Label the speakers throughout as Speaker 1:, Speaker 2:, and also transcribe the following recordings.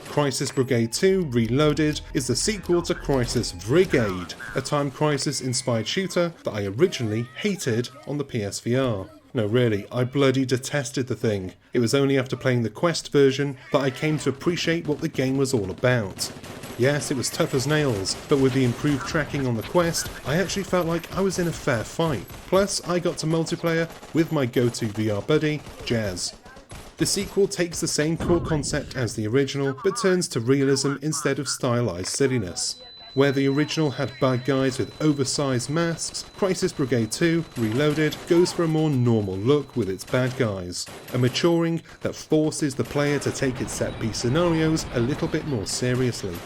Speaker 1: Crisis Brigade 2 Reloaded is the sequel to Crisis Brigade, a time crisis-inspired shooter that I originally hated on the PSVR. No really, I bloody detested the thing. It was only after playing the Quest version that I came to appreciate what the game was all about. Yes, it was tough as nails, but with the improved tracking on the Quest, I actually felt like I was in a fair fight. Plus, I got to multiplayer with my go-to VR buddy, Jazz. The sequel takes the same core concept as the original, but turns to realism instead of stylized silliness. Where the original had bad guys with oversized masks, Crisis Brigade 2 Reloaded goes for a more normal look with its bad guys, a maturing that forces the player to take its set-piece scenarios a little bit more seriously.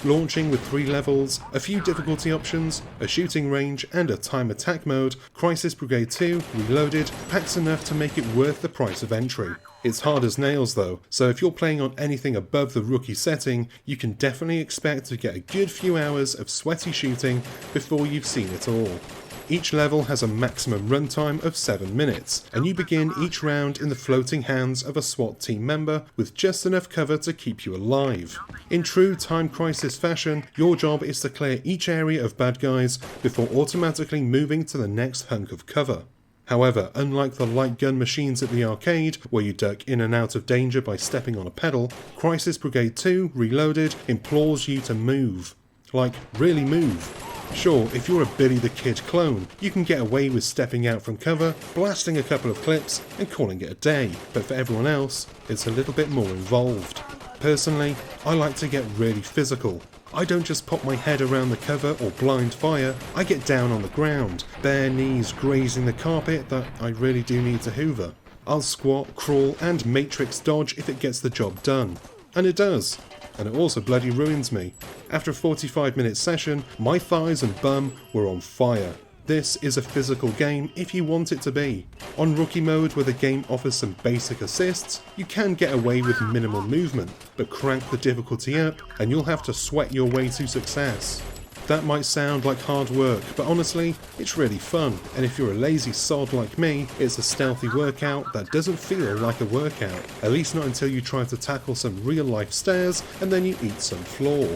Speaker 1: Launching with 3 levels, a few difficulty options, a shooting range and a time attack mode, Crisis Brigade 2 Reloaded packs enough to make it worth the price of entry. It's hard as nails though, so if you're playing on anything above the rookie setting, you can definitely expect to get a good few hours of sweaty shooting before you've seen it all. Each level has a maximum runtime of 7 minutes, and you begin each round in the floating hands of a SWAT team member with just enough cover to keep you alive. In true Time Crisis fashion, your job is to clear each area of bad guys before automatically moving to the next hunk of cover. However, unlike the light gun machines at the arcade, where you duck in and out of danger by stepping on a pedal, Crisis Brigade 2 Reloaded implores you to move. Like, really move. Sure, if you're a Billy the Kid clone, you can get away with stepping out from cover, blasting a couple of clips, and calling it a day, but for everyone else, it's a little bit more involved. Personally, I like to get really physical. I don't just pop my head around the cover or blind fire, I get down on the ground, bare knees grazing the carpet that I really do need to hoover. I'll squat, crawl, and matrix dodge if it gets the job done. And it does. And it also bloody ruins me. After a 45-minute session, my thighs and bum were on fire. This is a physical game if you want it to be. On rookie mode, where the game offers some basic assists, you can get away with minimal movement, but crank the difficulty up and you'll have to sweat your way to success. That might sound like hard work, but honestly, it's really fun, and if you're a lazy sod like me, it's a stealthy workout that doesn't feel like a workout, at least not until you try to tackle some real-life stairs and then you eat some floor.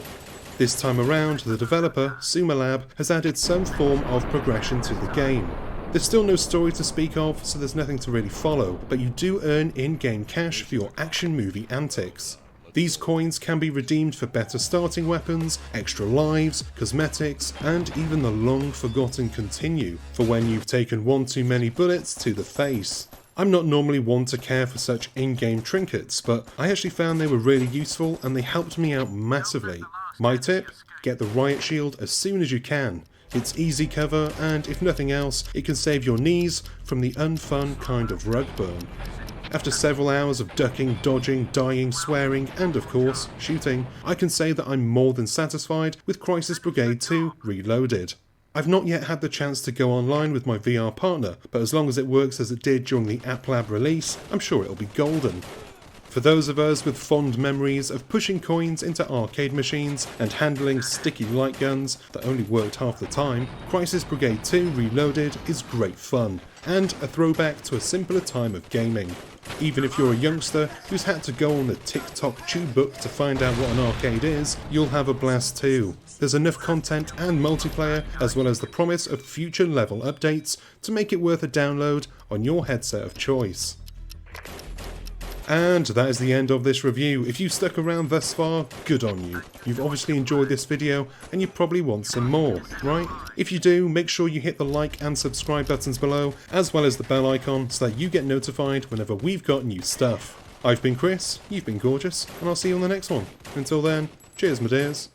Speaker 1: This time around, the developer, Sumalab, has added some form of progression to the game. There's still no story to speak of, so there's nothing to really follow, but you do earn in-game cash for your action movie antics. These coins can be redeemed for better starting weapons, extra lives, cosmetics, and even the long-forgotten continue, for when you've taken one too many bullets to the face. I'm not normally one to care for such in-game trinkets, but I actually found they were really useful and they helped me out massively. My tip? Get the riot shield as soon as you can. It's easy cover, and if nothing else, it can save your knees from the unfun kind of rug burn. After several hours of ducking, dodging, dying, swearing, and of course, shooting, I can say that I'm more than satisfied with Crisis Brigade 2 Reloaded. I've not yet had the chance to go online with my VR partner, but as long as it works as it did during the App Lab release, I'm sure it'll be golden. For those of us with fond memories of pushing coins into arcade machines and handling sticky light guns that only worked half the time, Crisis Brigade 2 Reloaded is great fun, and a throwback to a simpler time of gaming. Even if you're a youngster who's had to go on the TikTok tube book to find out what an arcade is, you'll have a blast too. There's enough content and multiplayer, as well as the promise of future level updates, to make it worth a download on your headset of choice. And that is the end of this review. If you stuck around thus far, good on you. You've obviously enjoyed this video and you probably want some more, right? If you do, make sure you hit the like and subscribe buttons below, as well as the bell icon so that you get notified whenever we've got new stuff. I've been Chris, you've been gorgeous, and I'll see you on the next one. Until then, cheers my dears.